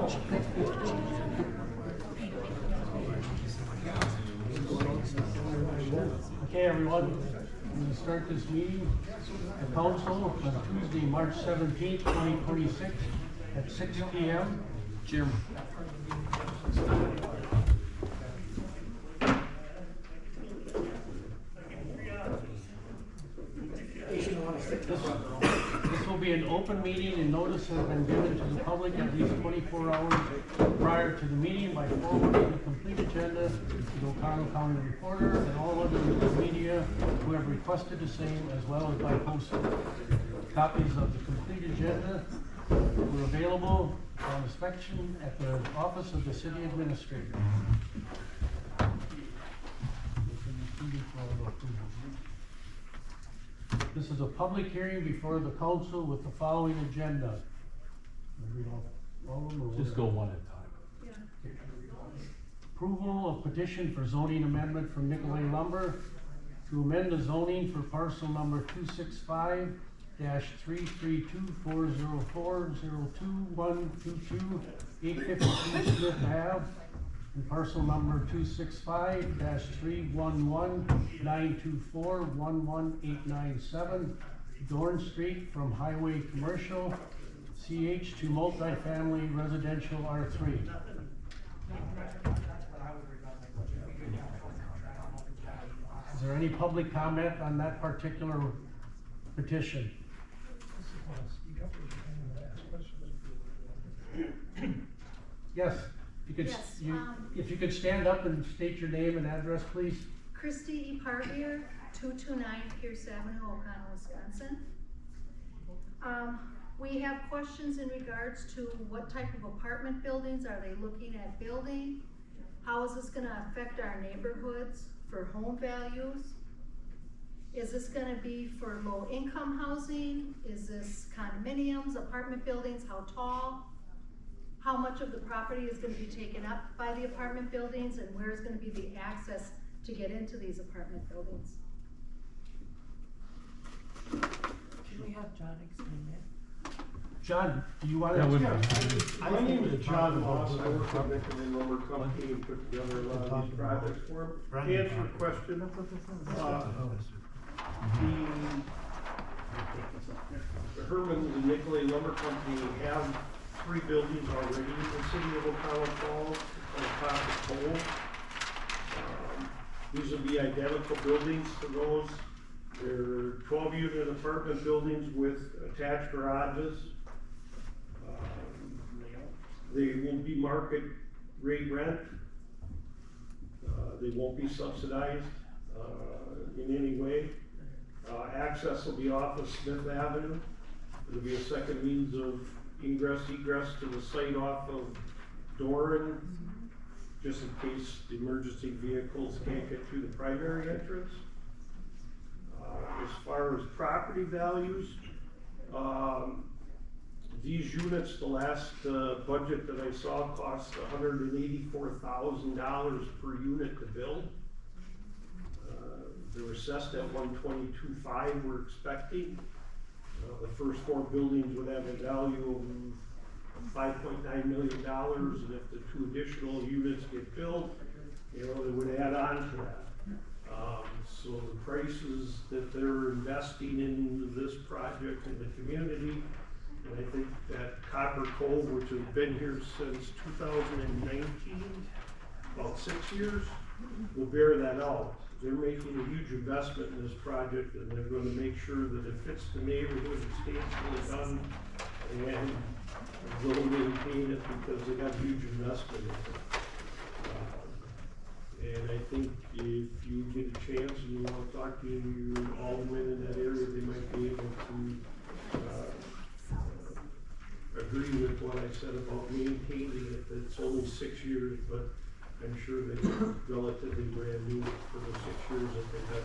Okay, everyone, I'm going to start this meeting at council on Tuesday, March 17th, 2026 at 6 p.m. Jim. This will be an open meeting, and notice has been given to the public at least 24 hours prior to the meeting by forwarding the complete agenda to the Oconto County Reporter and all other media who have requested the same, as well as by postal. Copies of the complete agenda were available on inspection at the office of the city administrator. This is a public hearing before the council with the following agenda. Just go one at a time. Approval of petition for zoning amendment from Nicolay Lumber to amend the zoning for parcel number 265-332-404-02122 852 Smith Ave, and parcel number 265-311-924-11897 Dorn Street from highway commercial CH to multifamily residential R3. Is there any public comment on that particular petition? Yes, if you could, Yes, if you could stand up and state your name and address, please. Christy E. Parvier, 229 Pierce Avenue, Oconto, Wisconsin. We have questions in regards to what type of apartment buildings are they looking at building? How is this gonna affect our neighborhoods for home values? Is this gonna be for low income housing? Is this condominiums, apartment buildings, how tall? How much of the property is gonna be taken up by the apartment buildings, and where is gonna be the access to get into these apartment buildings? Can we have John explain that? John, do you want That would to? My name is John Moss. I work at Nicolay Lumber Company and put together a lot of these projects for them. To answer your question, the Herman and Nicolay Lumber Company have 3 buildings already in the city of Oconto Falls on the top of Cole. These will be identical buildings to those. They're 12-unit apartment buildings with attached garages. They will be market rate rent. They won't be subsidized in any way. Access will be off of Smith Avenue. It'll be a second means of ingress, egress to the site off of Doran, just in case the emergency vehicles can't get through the primary entrance. As far as property values, these units, the last budget that I saw cost $184,000 per unit to build. They were assessed at $122,500 we're expecting. The first 4 buildings would have a value of $5.9 million, and if the 2 additional units get built, they would add on to that. So the prices that they're investing in this project in the community, and I think that Copper Cove, which has been here since 2019, about 6 years, will bear that out. They're making a huge investment in this project, and they're going to make sure that it fits the neighborhood and stays fully done, and will maintain it because they got a huge investment in it. And I think if you get a chance and you want to talk to your alderman in that area, they might be able to agree with what I said about maintaining it. It's only 6 years, but I'm sure they're relatively brand new for the 6 years that they've been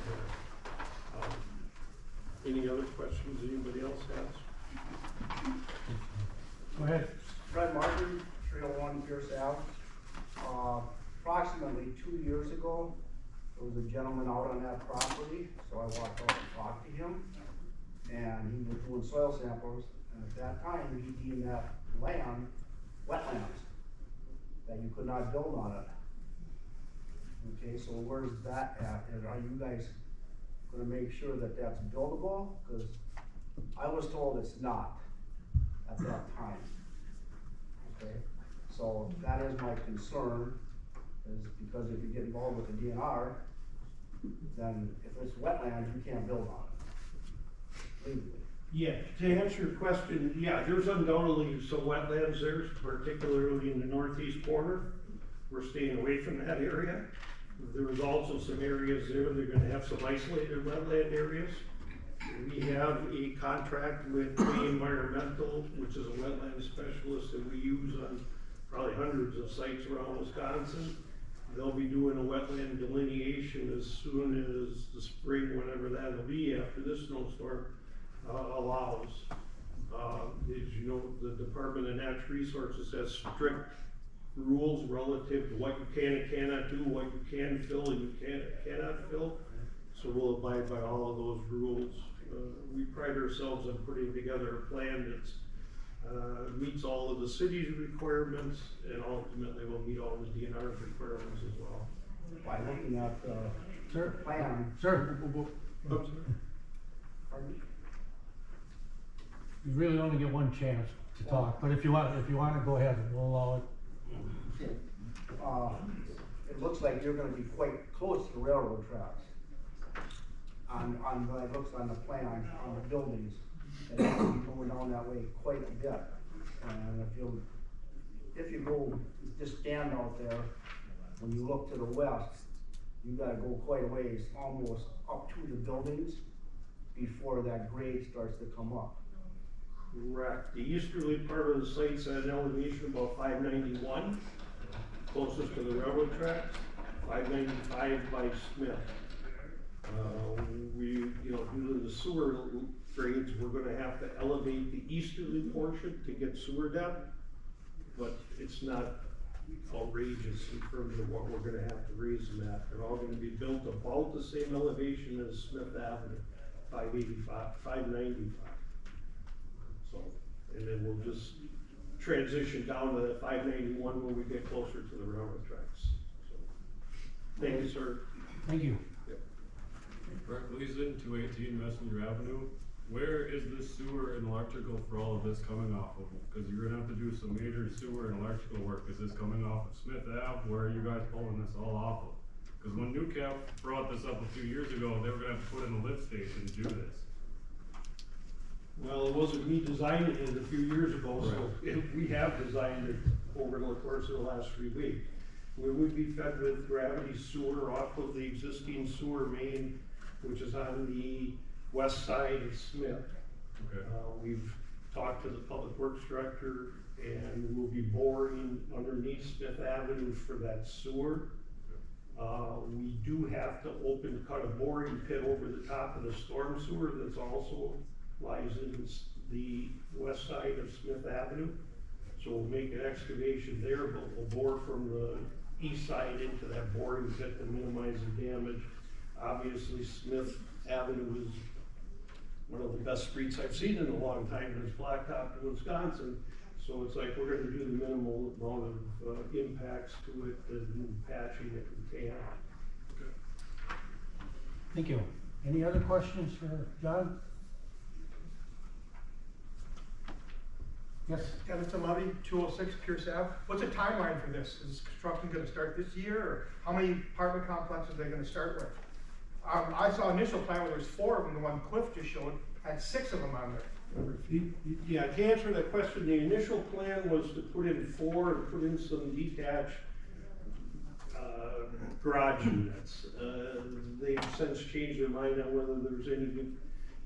there. Any other questions anybody else has? Go ahead. Fred Martin, 301 Pierce Ave. Approximately 2 years ago, there was a gentleman out on that property, so I walked out and talked to him, and he was doing soil samples, and at that time, he deemed that land wetlands. that you could not build on it. Okay, so where's that at, and are you guys gonna make sure that that's buildable? Cause I was told it's not at that time. Okay, so that is my concern, is because if you get involved with the DNR, then if it's wetland, you can't build on it legally. Yeah, to answer your question, yeah, there's undoubtedly some wetlands there, particularly in the northeast corner. We're staying away from that area. There's also some areas there, they're gonna have some isolated wetland areas. We have a contract with the Environmental, which is a wetland specialist that we use on probably hundreds of sites around Wisconsin. They'll be doing a wetland delineation as soon as the spring, whenever that'll be, after this snowstorm allows. As you know, the Department of Natural Resources has strict rules relative to what you can and cannot do, what you can fill and you cannot fill. So we'll abide by all of those rules. We pride ourselves on putting together a plan that's meets all of the city's requirements, and ultimately will meet all the DNR's requirements as well. By looking at the Sir? plan. Sir, Pardon? you really only get one chance to talk, but if you wanna go ahead, we'll allow it. It looks like you're gonna be quite close to the railroad tracks. On it looks on the plan, on the buildings, and you're gonna be going down that way quite a bit. And if you go, just stand out there, when you look to the west, you gotta go quite a ways, almost up to the buildings, before that grade starts to come up. Correct. The easterly part of the site's at an elevation about 591, closest to the railroad tracks, 595 by Smith. Due to the sewer grades, we're gonna have to elevate the easterly portion to get sewer depth, but it's not outrageous in terms of what we're gonna have to raise them at. They're all gonna be built about the same elevation as Smith Avenue, 585, 595. So, and then we'll just transition down to that 591 when we get closer to the railroad tracks. So, thank you, sir. Thank you. Brett Gleason, 218 Messenger Avenue. Where is this sewer and electrical for all of this coming off of? Because you're gonna have to do some major sewer and electrical work. Is this coming off of Smith Ave? Where are you guys pulling this all off of? Because when Newcap brought this up a few years ago, they were gonna have to put in a lift station to do this. Well, it wasn't me designing it a few years ago, so we have designed it over the course of the last 3 weeks. We would be fed with gravity sewer off of the existing sewer main, which is on the west side of Smith. Okay. We've talked to the public works director, and we'll be boring underneath Smith Avenue for that sewer. We do have to cut a boring pit over the top of the storm sewer that's also lies in the west side of Smith Avenue. So we'll make an excavation there, but we'll bore from the east side into that boring pit to minimize the damage. Obviously, Smith Avenue is one of the best streets I've seen in a long time, and it's blacktop in Wisconsin. So it's like we're gonna do the minimal amount of impacts to it and patching if we can. Thank you. Any other questions for John? Yes? Kevin Tamati, 206 Pierce Ave. What's the timeline for this? Is construction gonna start this year, or how many apartment complexes are they gonna start with? I saw initial plan where there's 4 of them, the one Cliff just showed, had 6 of them on there. Yeah, to answer that question, the initial plan was to put in 4 and put in some detached garage units. They've since changed their mind on whether there's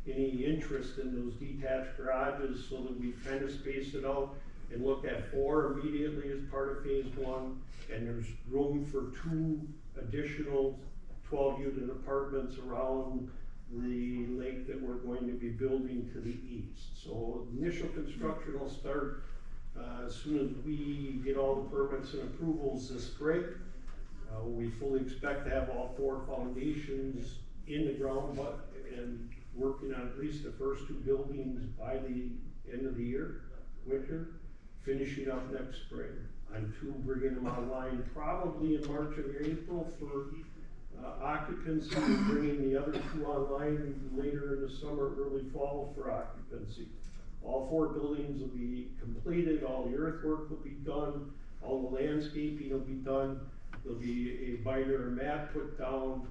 any interest in those detached garages, so that we kind of spaced it out and looked at 4 immediately as part of phase 1, and there's room for 2 additional 12-unit apartments around the lake that we're going to be building to the east. So initial construction will start as soon as we get all the permits and approvals this spring. We fully expect to have all 4 foundations in the ground, and working on at least the first 2 buildings by the end of the year, winter, finishing up next spring. on two, bringing them online probably in March or April for occupancy, and bringing the other two online later in the summer, early fall for occupancy. All 4 buildings will be completed, all the earthwork will be done, all the landscaping will be done. There'll be a binder and mat put down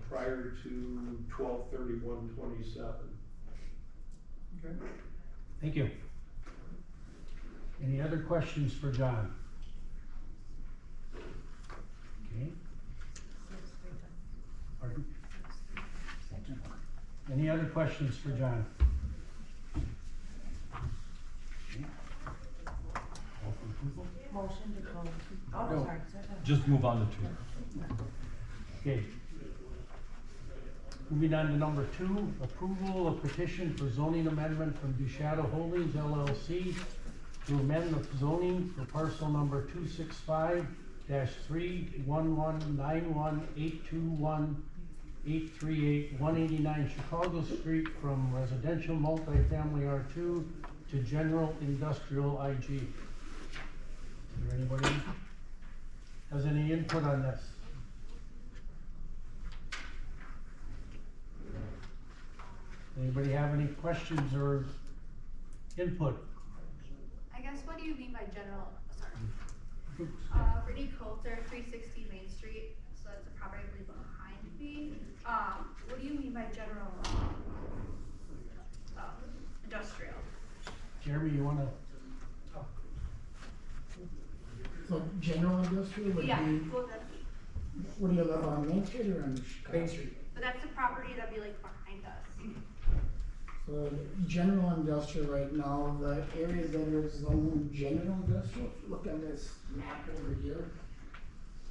prior to 12/31/27. Okay. Thank you. Any other questions for John? Okay. Pardon? Any other questions for John? Okay. Call for approval? Motion to close. Oh, No. sorry. Just move on to 2. Okay. Moving on to number 2, approval of petition for zoning amendment from DeShadow Holdings LLC to amend the zoning for parcel number 265-31191821838 Chicago Street from residential multifamily R2 to general industrial IG. Is there anybody has any input on this? Anybody have any questions or input? I guess, what do you mean by general, sorry? Oops. Brittany Coulter, 360 Main Street, so that's the property I believe behind me. What do you mean by general, industrial? Jeremy, you wanna? So general industrial would Yeah, be, well, that's, what do you live on Main Street or on Chicago? Main Street. but that's the property that'd be like behind us. So general industrial right now, the areas that are zoned general industrial, if you look at this map over here,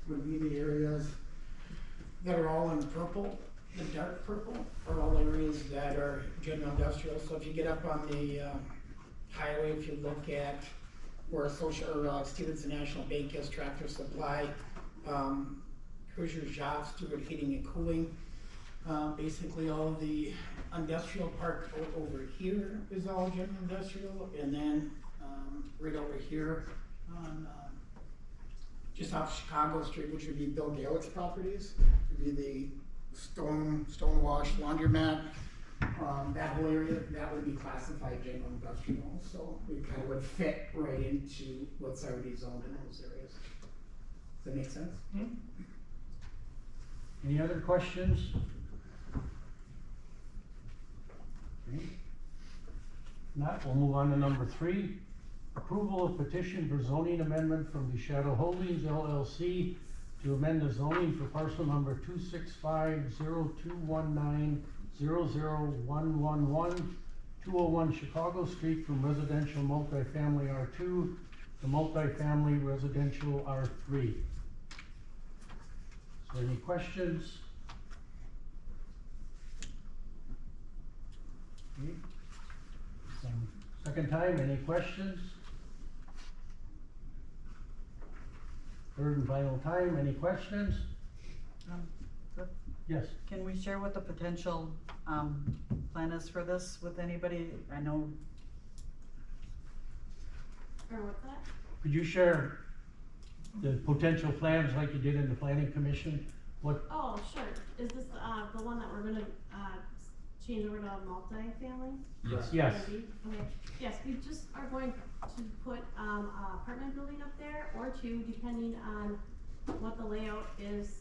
would be the areas that are all in purple, the dark purple, are all areas that are general industrial. So if you get up on the highway, if you look at where Stevenson National Bank has Tractor Supply, Hoosier Jobs, Stewart Heating and Cooling, basically all the industrial park over here is all general industrial, and then right over here on just off Chicago Street, which would be Bill Gaelick's properties, would be the Stonewash Laundromat. That whole area, that would be classified general industrial, so we kind of would fit right into what's already zoned in those areas. Does that make sense? Any other questions? Okay. Not, we'll move on to number 3. Approval of petition for zoning amendment from DeShadow Holdings LLC to amend the zoning for parcel number 265-0219-00111, 201 Chicago Street from residential multifamily R2 to multifamily residential R3. So any questions? Okay. Second time, any questions? Third and final time, any questions? Yes. Can we share what the potential, plan is for this with anybody? I know, Or what's that? Could you share the potential plans like you did in the planning commission? What, Oh, sure. Is this, the one that we're gonna, change over to multi-family? Yes. yes, Okay, yes, we just are going to put, a apartment building up there, or 2, depending on what the layout is.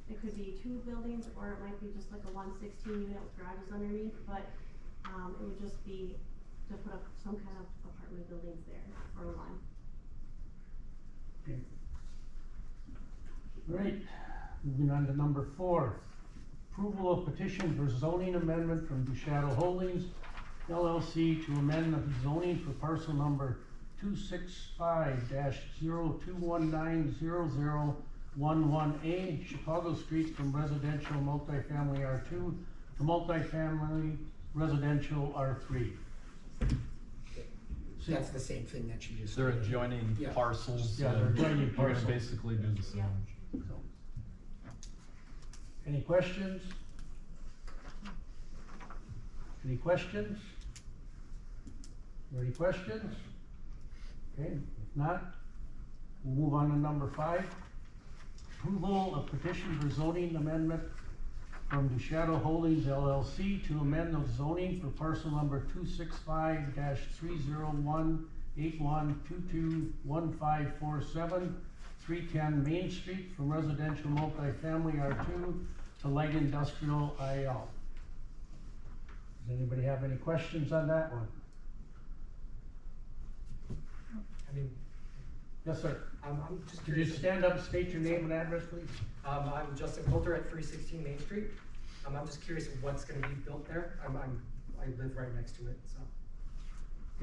It could be 2 buildings, or it might be just like a 116 unit with garages underneath, but, it would just be to put up some kind of apartment buildings there, or 1. Great. Moving on to number 4. Approval of petition for zoning amendment from DeShadow Holdings LLC to amend the zoning for parcel number 265-02190011A Chicago Street from residential multifamily R2 to multifamily residential R3. That's the same thing that you just. They're adjoining Yeah. parcels. Yeah, they're and adjoining You're gonna parcels. basically do the same. Yeah. Any questions? Any questions? Any questions? Okay, if not, we'll move on to number 5. Approval of petition for zoning amendment from DeShadow Holdings LLC to amend the zoning for parcel number 265-30181221547, 310 Main Street from residential multifamily R2 to light industrial IL. Does anybody have any questions on that one? I mean, Yes, sir. I'm just Could you curious. stand up, state your name and address, please? I'm Justin Coulter at 316 Main Street. I'm just curious of what's gonna be built there. I live right next to it, so.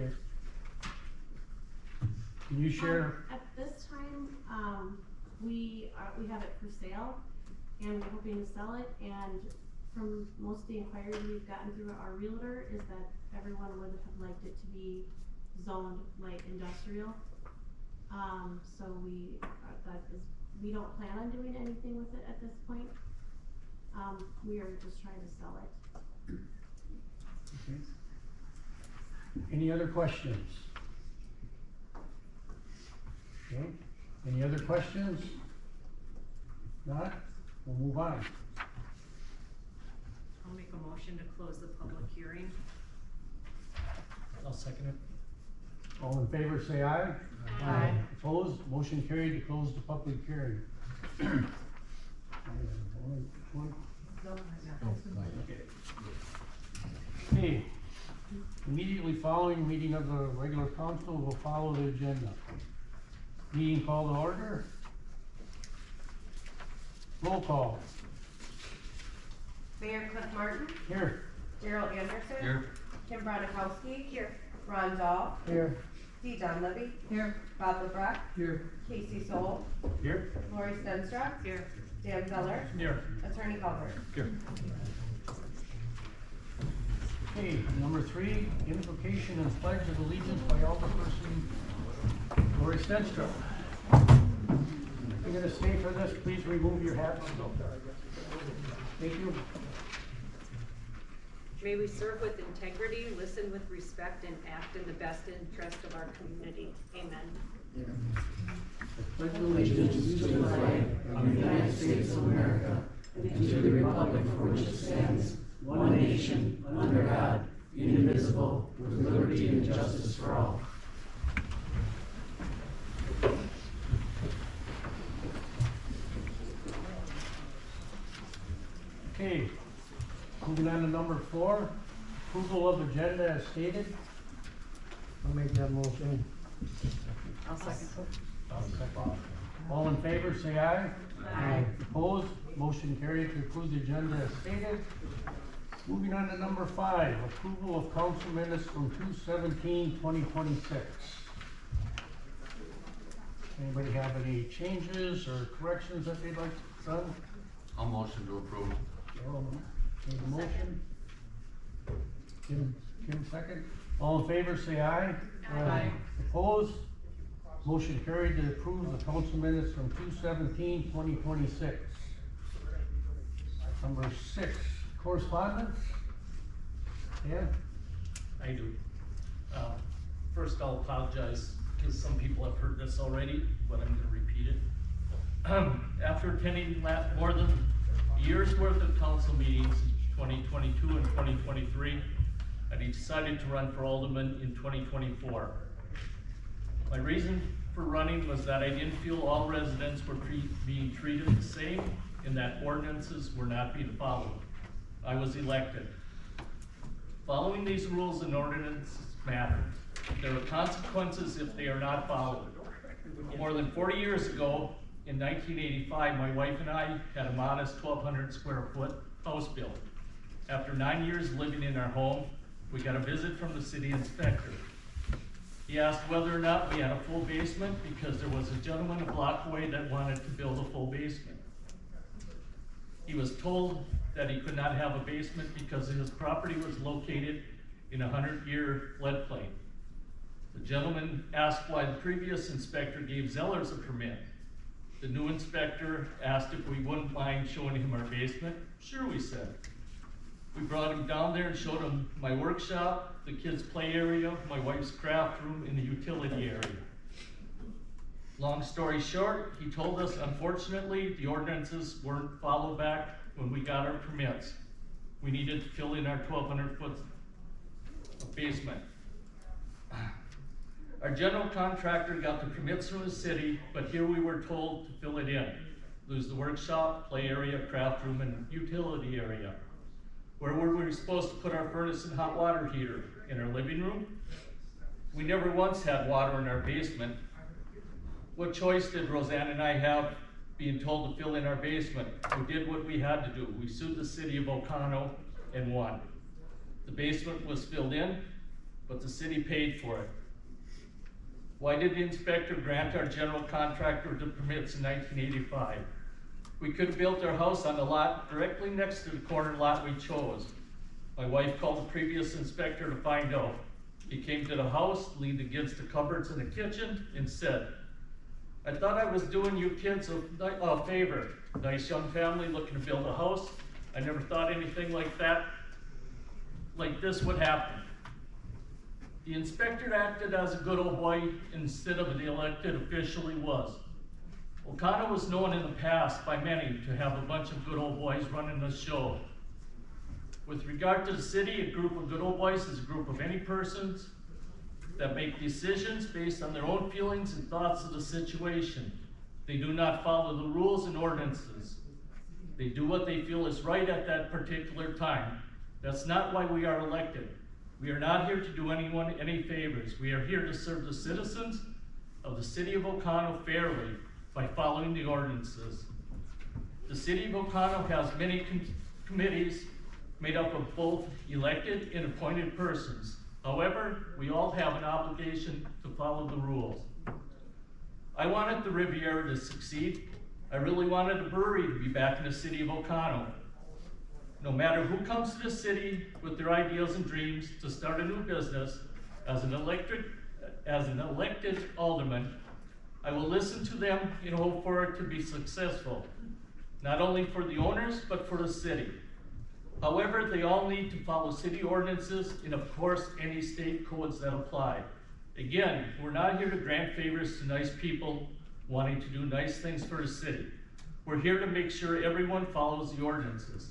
Okay. Can you share? At this time, we have it for sale, and we're hoping to sell it, and from most of the inquiries we've gotten through our realtor is that everyone would have liked it to be zoned light industrial. So we don't plan on doing anything with it at this point. We are just trying to sell it. Okay. Any other questions? Okay, any other questions? If not, we'll move on. I'll make a motion to close the public hearing. I'll second it. All in favor, say aye. Aye. Opposed, motion carried to close the public hearing. Okay, immediately following meeting of the regular council, we'll follow the agenda. Meeting called to order. Roll call. Mayor Cliff Martin, Here. Daryl Anderson. Here. Kim Brodakowski. Here. Ron Dahl. Here. D. John Libby. Here. Bob LeBrecq. Here. Casey Soul. Here. Lori Stenstruck. Here. Dan Zeller. Here. Attorney Culver. Here. Okay, number 3, invocation and pledge of allegiance by Alderperson Lori Stenstruck. If you're gonna stay for this, please remove your hats. Thank you. May we serve with integrity, listen with respect, and act in the best interest of our community. Amen. Pledge allegiance to the flag of the United States of America and to the republic for which it stands, one nation, under God, indivisible, with liberty and justice for all. Okay, moving on to number 4, approval of agenda as stated. I'll make that motion. I'll second. All in favor, say aye. Aye. Opposed, motion carried to approve the agenda as stated. Moving on to number 5, approval of council minutes from 2/17/2026. Anybody have any changes or corrections that they'd like done? I'll motion to approve. Need a motion? Kim second. All in favor, say aye. Aye. Opposed? Motion carried to approve the council minutes from 2/17/2026. Number 6, correspondence. Dan? I do. First, I'll apologize because some people have heard this already, but I'm gonna repeat it. After attending more than a year's worth of council meetings, 2022 and 2023, I decided to run for alderman in 2024. My reason for running was that I didn't feel all residents were being treated the same and that ordinances were not being followed. I was elected. Following these rules and ordinances matter. There are consequences if they are not followed. More than 40 years ago, in 1985, my wife and I had a modest 1,200 square foot house built. After 9 years living in our home, we got a visit from the city inspector. He asked whether or not we had a full basement because there was a gentleman a block away that wanted to build a full basement. He was told that he could not have a basement because his property was located in a 100-year floodplain. The gentleman asked why the previous inspector gave Zellers a permit. The new inspector asked if we wouldn't mind showing him our basement. Sure, we said. We brought him down there and showed him my workshop, the kids' play area, my wife's craft room, and the utility area. Long story short, he told us unfortunately the ordinances weren't followed back when we got our permits. We needed to fill in our 1,200 foot basement. Our general contractor got the permits from the city, but here we were told to fill it in. Lose the workshop, play area, craft room, and utility area. Where were we supposed to put our furnace and hot water heater? In our living room? We never once had water in our basement. What choice did Roseanne and I have being told to fill in our basement? We did what we had to do. We sued the city of Oconto and won. The basement was filled in, but the city paid for it. Why did the inspector grant our general contractor the permits in 1985? We could have built our house on the lot directly next to the corner lot we chose. My wife called the previous inspector to find out. He came to the house, leaned against the cupboards in the kitchen, and said, I thought I was doing you kids a favor. Nice young family looking to build a house. I never thought anything like this would happen. The inspector acted as a good old boy instead of the elected official he was. Oconto was known in the past by many to have a bunch of good old boys running the show. With regard to the city, a group of good old boys is a group of any persons that make decisions based on their own feelings and thoughts of the situation. They do not follow the rules and ordinances. They do what they feel is right at that particular time. That's not why we are elected. We are not here to do anyone any favors. We are here to serve the citizens of the city of Oconto fairly by following the ordinances. The city of Oconto has many committees made up of both elected and appointed persons. However, we all have an obligation to follow the rules. I wanted the Riviera to succeed. I really wanted the brewery to be back in the city of Oconto. No matter who comes to the city with their ideas and dreams to start a new business, as an elected alderman, I will listen to them and hope for it to be successful, not only for the owners, but for the city. However, they all need to follow city ordinances and of course, any state codes that apply. Again, we're not here to grant favors to nice people wanting to do nice things for the city. We're here to make sure everyone follows the ordinances.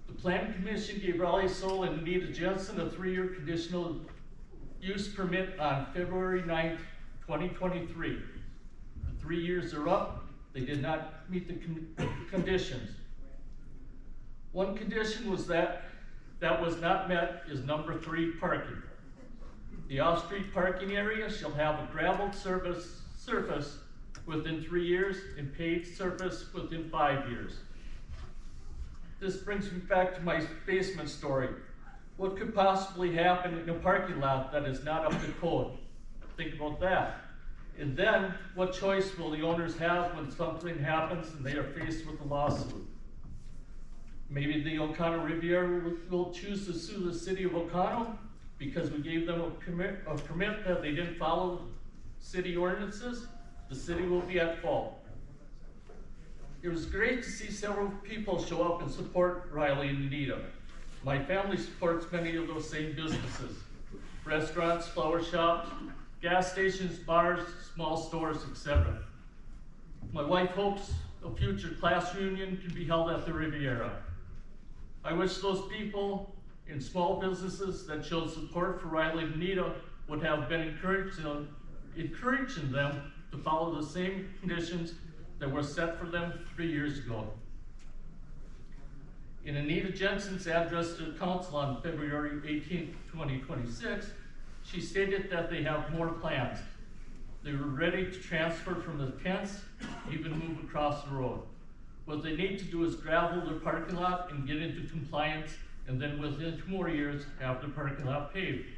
The Planning Commission gave Raleigh Soul and Anita Jensen a 3-year conditional use permit on February 9th, 2023. The 3 years are up. They did not meet the conditions. One condition was that was not met is number 3, parking. The off-street parking area shall have a gravel surface within 3 years and paved surface within 5 years. This brings me back to my basement story. What could possibly happen in a parking lot that is not up to code? Think about that. And then, what choice will the owners have when something happens and they are faced with a lawsuit? Maybe the Oconto Riviera will choose to sue the city of Oconto because we gave them a permit that they didn't follow city ordinances. The city will be at fault. It was great to see several people show up and support Riley and Anita. My family supports many of those same businesses. Restaurants, flower shops, gas stations, bars, small stores, etc. My wife hopes a future class reunion can be held at the Riviera. I wish those people in small businesses that showed support for Riley and Anita would have been encouraging them to follow the same conditions that were set for them 3 years ago. In Anita Jensen's address to the council on February 18, 2026, she stated that they have more plans. They were ready to transfer from the tents, even move across the road. What they need to do is gravel their parking lot and get into compliance, and then within 2 more years, have the parking lot paved.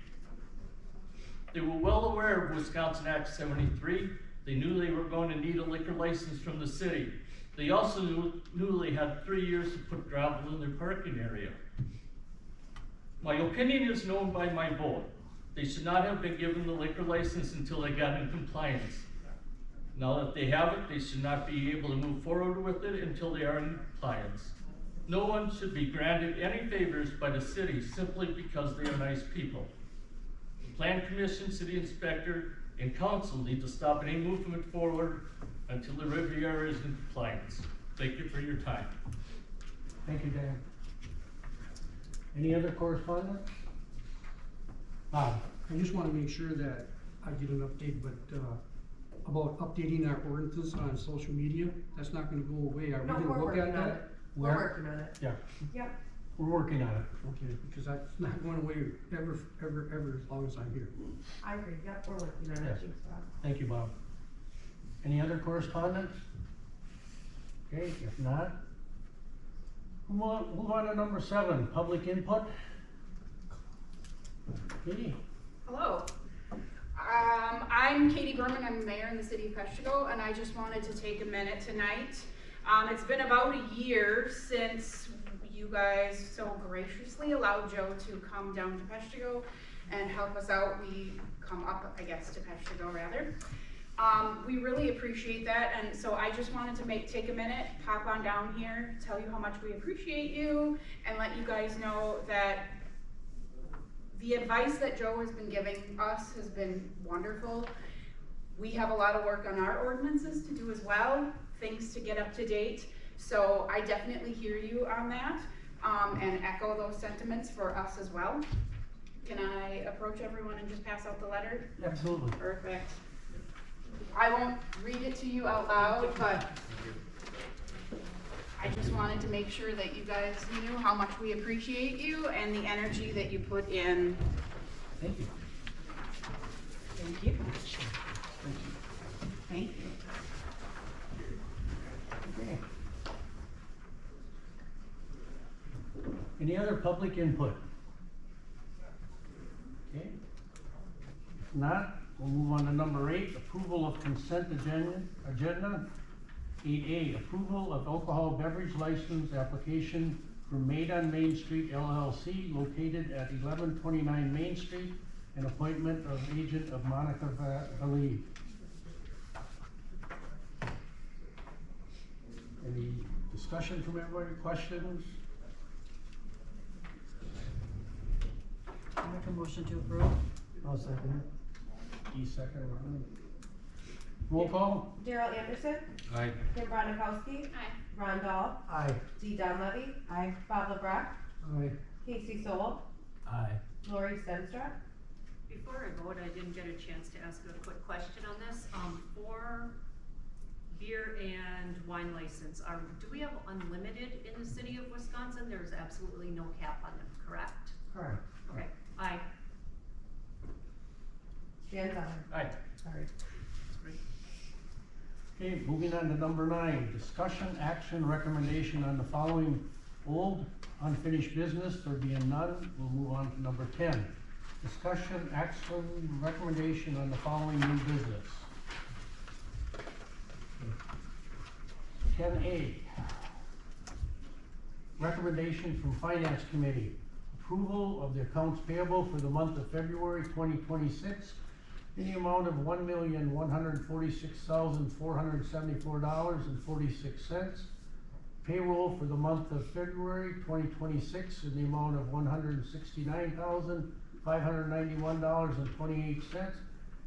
They were well aware of Wisconsin Act 73. They knew they were going to need a liquor license from the city. They also knew they had 3 years to put gravel in their parking area. My opinion is known by my vote. They should not have been given the liquor license until they got in compliance. Now that they have it, they should not be able to move forward with it until they are in compliance. No one should be granted any favors by the city simply because they are nice people. The Plan Commission, City Inspector, and council need to stop any movement forward until the Riviera is in compliance. Thank you for your time. Thank you, Dan. Any other correspondence? Bob? I just wanna make sure that I get an update, but, about updating our ordinances on social media, that's not gonna go away, are we No, gonna we're look working at on that? it. We're working on it. Yeah, Yep. we're working on it. Okay, because that's not going away ever, as long as I'm here. I agree, yep, we're working on Yes. it, thanks, Bob. Thank you, Bob. Any other correspondence? Okay, if not, move on to number 7, public input. Katie? Hello. I'm Katie Berman, I'm mayor in the city of Peshtigo, and I just wanted to take a minute tonight. It's been about a year since you guys so graciously allowed Joe to come down to Peshtigo and help us out. We come up, I guess, to Peshtigo rather. We really appreciate that, and so I just wanted to take a minute, pop on down here, tell you how much we appreciate you, and let you guys know that the advice that Joe has been giving us has been wonderful. We have a lot of work on our ordinances to do as well, things to get up to date. So I definitely hear you on that, and echo those sentiments for us as well. Can I approach everyone and just pass out the letter? Absolutely. Perfect. I won't read it to you out loud, but I just wanted to make sure that you guys knew how much we appreciate you and the energy that you put in. Thank you. Thank you. Thank you. Okay. Any other public input? Okay. If not, we'll move on to number 8, approval of consent agenda. 8A, approval of alcohol beverage license application for Made on Main Street LLC located at 1129 Main Street, and appointment of agent of Monica Valley. Any discussion from everybody, questions? I make a motion to approve. I'll second it. Second, Ron. Roll call? Daryl Anderson. Aye. Kim Bronnakowski. Aye. Ron Dahl. Aye. Dee Donlevy. Aye. Bob LeBrecq. Aye. Casey Sol. Aye. Lori Stenstruck. Before I vote, I didn't get a chance to ask a quick question on this. For beer and wine license, do we have unlimited in the city of Wisconsin? There's absolutely no cap on them, correct? Correct. Okay, aye. Dan Zeller. Aye. Sorry. That's great. Okay, moving on to number 9, discussion, action, recommendation on the following old unfinished business. There being none, we'll move on to number 10. Discussion, action, recommendation on the following new business. 10A, recommendation from Finance Committee, approval of the accounts payable for the month of February 2026 in the amount of $1,146,474.46. Payroll for the month of February 2026 in the amount of $169,591.28,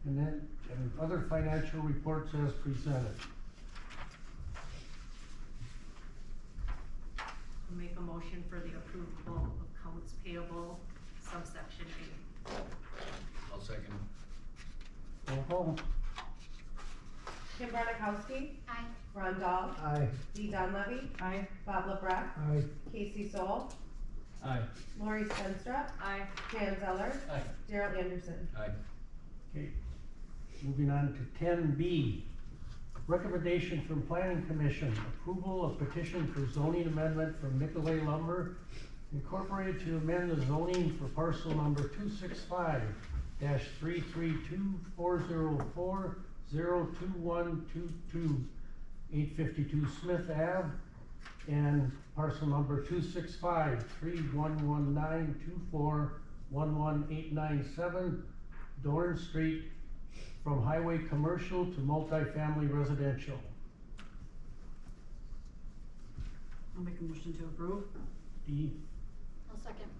and other financial reports as presented. I'll make a motion for the approval of accounts payable, subsection A. I'll second. Roll call. Kim Bronnakowski. Aye. Ron Dahl. Aye. Dee Donlevy. Aye. Bob LeBrecq. Aye. Casey Sol. Aye. Lori Stenstruck. Aye. Dan Zeller. Aye. Daryl Anderson. Aye. Okay, moving on to 10B. Recommendation from Planning Commission, approval of petition for zoning amendment from Nicolay Lumber Incorporated to amend the zoning for parcel number 265-332-404-02122, 852 Smith Ave, and parcel number 265-31192411897 Dorn Street, from highway commercial to multifamily residential. I'll make a motion to approve. Dee, I'll second.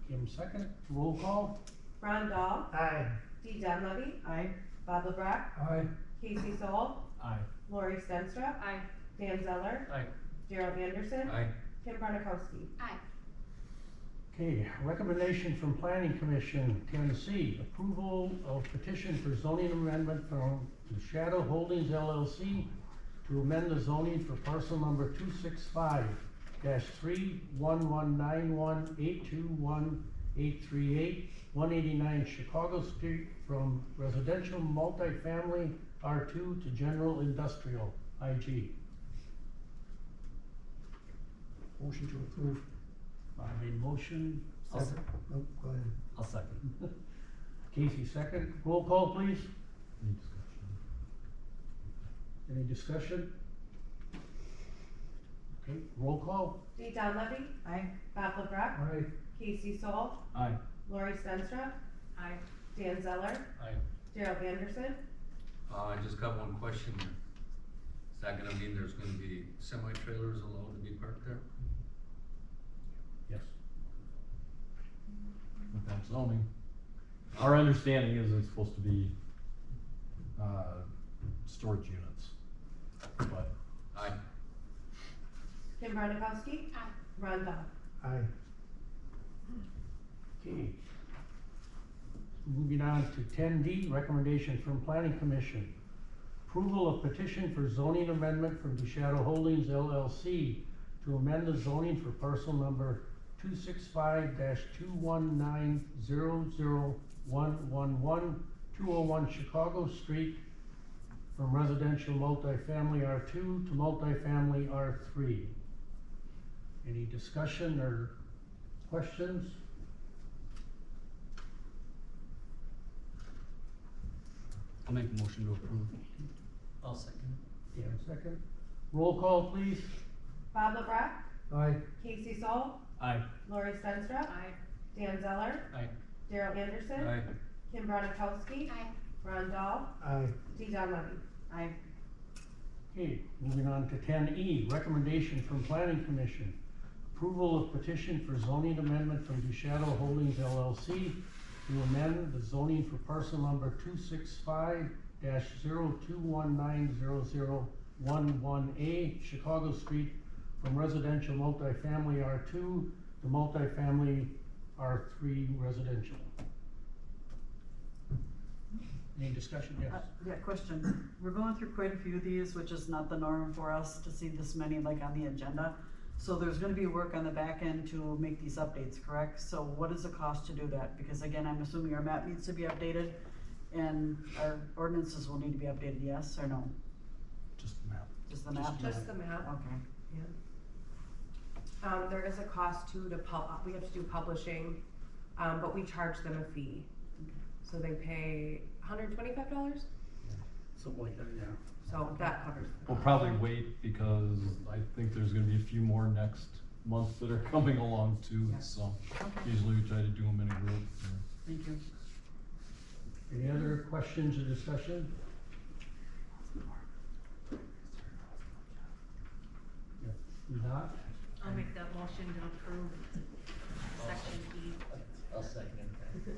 Kim second, roll call? Ron Dahl. Aye. Dee Donlevy. Aye. Bob LeBrock, Aye. Casey Sol, Aye. Lori Stenstrup, Aye. Dan Zeller, Aye. Gerald Anderson, Aye. Kim Bernakowski. Aye. Okay, recommendation from Planning Commission, 10C, approval of petition for zoning amendment from the Shadow Holdings LLC to amend the zoning for parcel number 265-31191821838, 189 Chicago Street from residential multifamily R2 to general industrial IG. Motion to approve. I made motion. Second. Nope, go ahead. I'll second. Casey second. Roll call, please. Any discussion? Okay, roll call. Dee Donlevy, Aye. Bob LeBrock, Aye. Casey Sol, Aye. Lori Stenstrup, Aye. Dan Zeller, Aye. Gerald Anderson, I just got one question there. Is that gonna mean there's gonna be semi-trailers allowed to be parked there? Yes. With that zoning. Our understanding is it's supposed to be, storage units, but. Aye. Kim Bernakowski, Aye. Ron Dahl. Aye. Okay. Moving on to 10D, recommendation from Planning Commission. Approval of petition for zoning amendment from DeShadow Holdings LLC to amend the zoning for parcel number 265-219-00111-201 Chicago Street from residential multifamily R2 to multifamily R3. Any discussion or questions? I'll make a motion to approve. I'll second. Dan, second. Roll call, please. Bob LeBrock, Aye. Casey Sol, Aye. Lori Stenstrup, Aye. Dan Zeller, Aye. Gerald Anderson, Aye. Kim Bernakowski, Aye. Ron Dahl, Aye. Dee Donlevy. Aye. Okay, moving on to 10E, recommendation from Planning Commission. Approval of petition for zoning amendment from DeShadow Holdings LLC to amend the zoning for parcel number 265-02190011A Chicago Street from residential multifamily R2 to multifamily R3 residential. Any discussion? Yes. Yeah, question. We're going through quite a few of these, which is not the norm for us to see this many like on the agenda. So there's gonna be work on the back end to make these updates, correct? So what is the cost to do that? Because again, I'm assuming our map needs to be updated and our ordinances will need to be updated, yes or no? Just the map. Just the map? Just the map. Okay. There is a cost too to we have to do publishing, but we charge them a fee. So they pay $125, Something like that, yeah. so that covers. We'll probably wait because I think there's gonna be a few more next month that are coming along too, so Okay. usually we try to do them in a group. Thank you. Any other questions or discussion? If not, I'll make that motion to approve section E. I'll second it.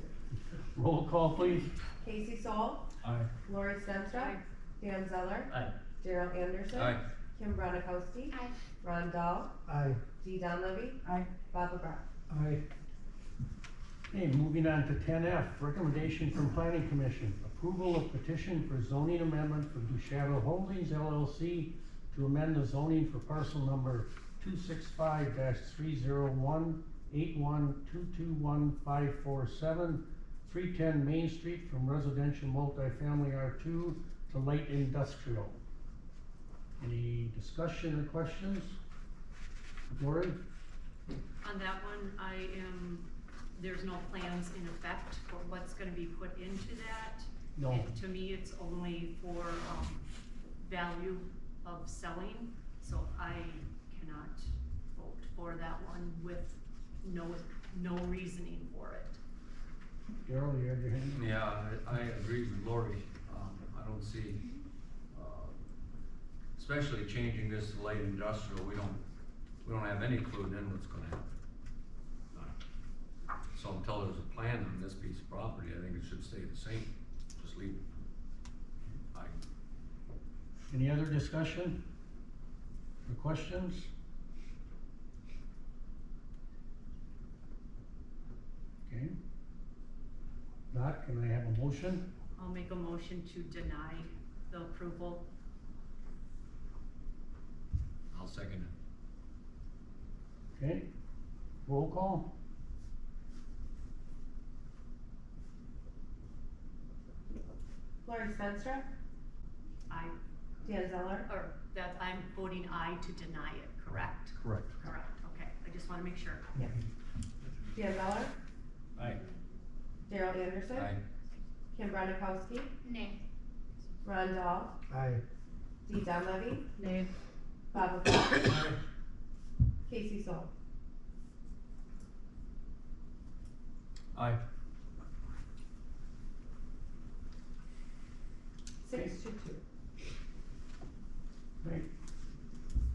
roll call, please. Casey Sol, Aye. Lori Stenstrup, Aye. Dan Zeller, Aye. Gerald Anderson, Aye. Kim Bernakowski, Aye. Ron Dahl, Aye. Dee Donlevy, Aye. Bob LeBrock. Aye. Okay, moving on to 10F, recommendation from Planning Commission. Approval of petition for zoning amendment from DeShadow Holdings LLC to amend the zoning for parcel number 265-30181221547, 310 Main Street from residential multifamily R2 to light industrial. Any discussion or questions? Lori? On that one, there's no plans in effect for what's gonna be put into that. No. And to me, it's only for, value of selling, so I cannot vote for that one with no reasoning for it. Darryl, you have your hand? Yeah, I agree with Lori. I don't see, especially changing this to light industrial, we don't have any clue then what's gonna happen. So until there's a plan on this piece of property, I think it should stay the same, just leave it. Any other discussion or questions? Okay. Not, can I have a motion? I'll make a motion to deny the approval. I'll second it. Okay, roll call? Lori Spencer, I, Dan Zeller, or that I'm voting aye to deny it, correct? Correct. Correct, okay, I just wanna make sure. Dan Zeller, Aye. Daryl Anderson, Aye. Kim Bronnakowski, Nay. Ron Dahl, Aye. Dee Donlevy, Nay. Bob LaFosse, Casey Sol. Aye. 6-2. Right.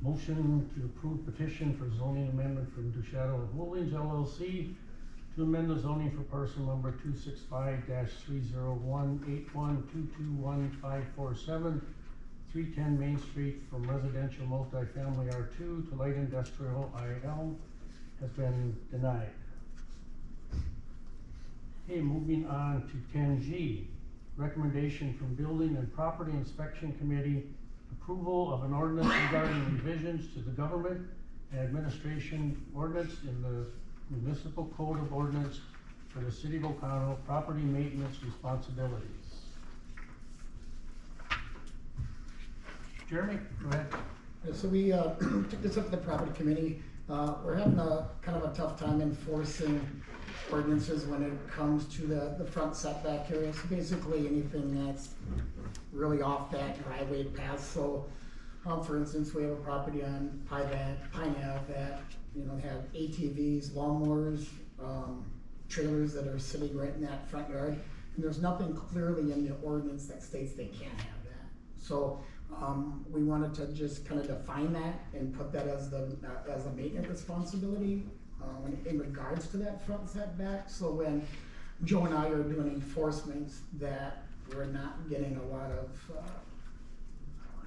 Motion to approve petition for zoning amendment from Duchato Holdings LLC to amend the zoning for parcel number 265-30181221547, 310 Main Street from residential multifamily R2 to light industrial IL has been denied. Okay, moving on to 10G, recommendation from Building and Property Inspection Committee, approval of an ordinance regarding revisions to the government and administration ordinance in the municipal code of ordinance for the city of Oconto, property maintenance responsibilities. Jeremy, go ahead. So we took this up to the property committee. We're having a kind of a tough time enforcing ordinances when it comes to the front setback area. So basically anything that's really off that driveway path. So for instance, we have a property on Pine Ave that, you know, have ATVs, lawnmowers, trailers that are sitting right in that front yard. And there's nothing clearly in the ordinance that states they can't have that. So we wanted to just kind of define that and put that as a maintenance responsibility in regards to that front setback. So when Joe and I are doing enforcements, that we're not getting a lot of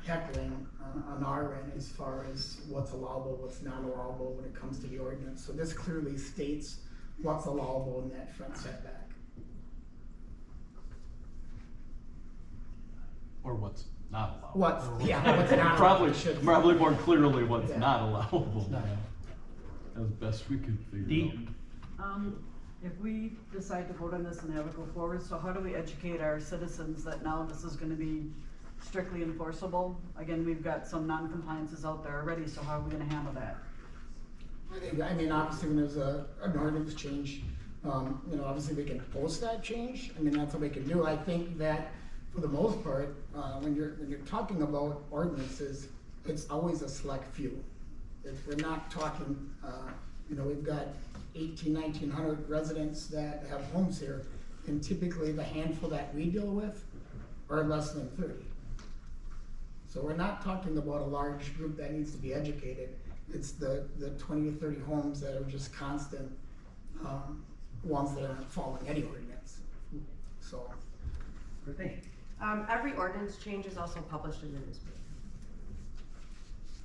heckling on our end as far as what's allowable, what's not allowable when it comes to the ordinance. So this clearly states what's allowable in that front setback. Or what's not allowed. What's not Probably, allowed. probably more clearly what's Yeah. not allowable. Not. As best we could figure Dee? out. If we decide to vote on this and have it go forward, so how do we educate our citizens that now this is gonna be strictly enforceable? Again, we've got some non-compliances out there already, so how are we gonna handle that? I mean, obviously, when there's an ordinance change, you know, obviously we can post that change. I mean, that's what we can do. I think that for the most part, when you're talking about ordinances, it's always a select few. If we're not talking, you know, we've got 1,900 residents that have homes here, and typically the handful that we deal with are less than 30. So we're not talking about a large group that needs to be educated. It's the 20 to 30 homes that are just constant ones that aren't following any ordinance. So. Every ordinance change is also published in the newspaper.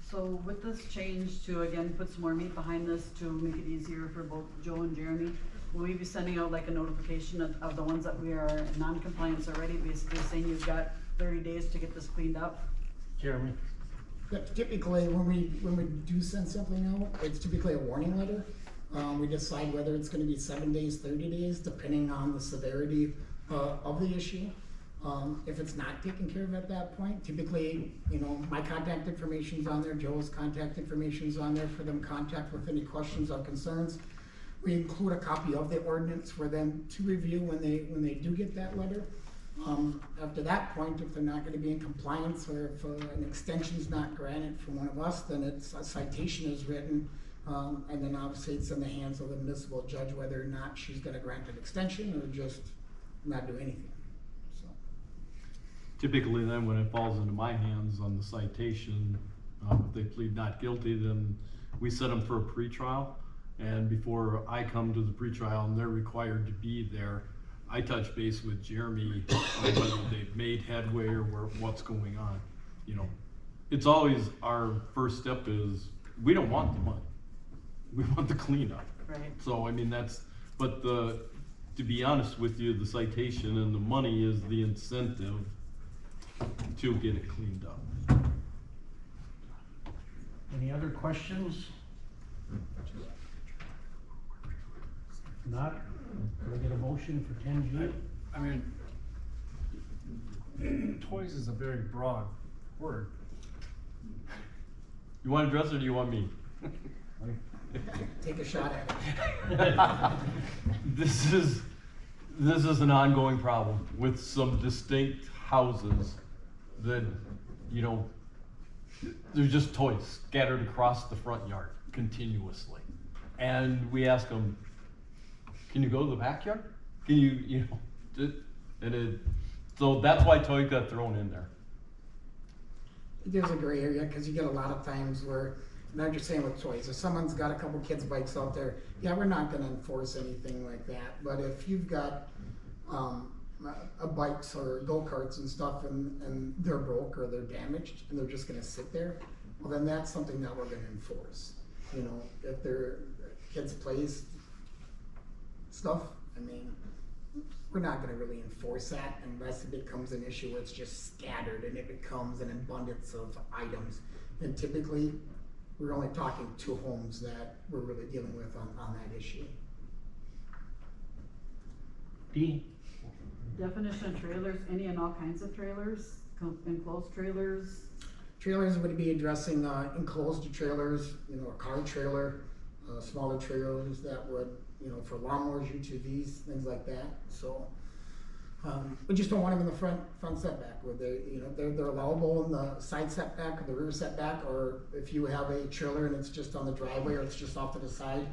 So with this change to, again, put some more meat behind this to make it easier for both Joe and Jeremy, will we be sending out like a notification of the ones that we are in non-compliance already, basically saying you've got 30 days to get this cleaned up? Jeremy? Typically, when we do send something out, it's typically a warning letter. We decide whether it's gonna be 7 days, 30 days, depending on the severity of the issue. If it's not taken care of at that point, typically, you know, my contact information's on there, Joe's contact information's on there for them contact with any questions or concerns. We include a copy of the ordinance for them to review when they do get that letter. After that point, if they're not gonna be in compliance, or if an extension's not granted from one of us, then it's a citation is written, and then obviously it's in the hands of the municipal judge whether or not she's gonna grant an extension or just not do anything. Typically then when it falls into my hands on the citation, if they plead not guilty, then we set them for a pretrial. And before I come to the pretrial and they're required to be there, I touch base with Jeremy on whether they've made headway or what's going on. you know, it's always our first step is, we don't want the money. We want the cleanup. Right. So, I mean, but to be honest with you, the citation and the money is the incentive to get it cleaned up. Any other questions? If not, can I get a motion for 10G? I mean, toys is a very broad word. You want to address it or do you want me? Take a shot at it. This is an ongoing problem with some distinct houses that, you know, they're just toys scattered across the front yard continuously. And we ask them, can you go to the backyard? Can you know, so that's why toys got thrown in there. There's a gray area, because you get a lot of times where, and I'm just saying with toys, if someone's got a couple kids' bikes out there, yeah, we're not gonna enforce anything like that. But if you've got bikes or go-karts and stuff and they're broke or they're damaged and they're just gonna sit there, well then that's something that we're gonna enforce. You know, if their kids plays stuff, I mean, we're not gonna really enforce that unless it becomes an issue where it's just scattered and it becomes an abundance of items. And typically, we're only talking 2 homes that we're really dealing with on that issue. D? Definition of trailers, any and all kinds of trailers, enclosed trailers. Trailers would be addressing enclosed trailers, you know, a car trailer, smaller trailers that would, you know, for lawnmowers, UTVs, things like that. So we just don't want them in the front setback, where they, you know, they're allowable in the side setback or the rear setback, or if you have a trailer and it's just on the driveway or it's just off to the side,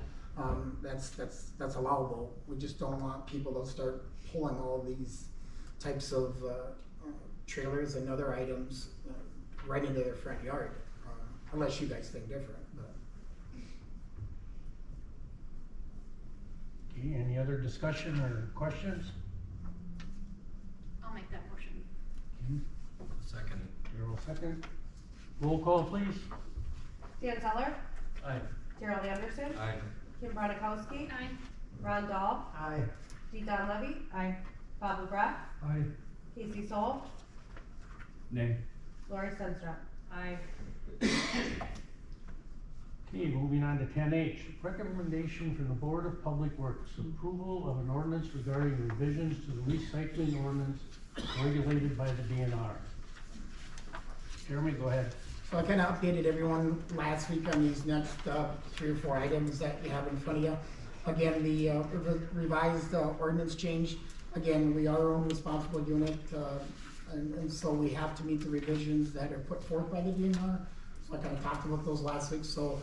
that's allowable. We just don't want people to start pulling all these types of trailers and other items right into their front yard, unless you guys think different. But. Okay, any other discussion or questions? I'll make that motion. Second. Carol, second. Roll call, please. Dan Zeller, Aye. Gerald Anderson, Aye. Kim Brodakowski, Aye. Ron Dahl, Aye. Dee Don Levy, Aye. Bob McGrath, Aye. Casey Stoll, Nay. Lori Senstrop. Aye. Okay, moving on to 10H, recommendation from the Board of Public Works, approval of an ordinance regarding revisions to the recycling ordinance regulated by the DNR. Jeremy, go ahead. So I kind of updated everyone last week on these next 3 or 4 items that you have in front of you. Again, the revised ordinance change. Again, we are our own responsible unit, and so we have to meet the revisions that are put forth by the DNR. So I kind of talked about those last week. So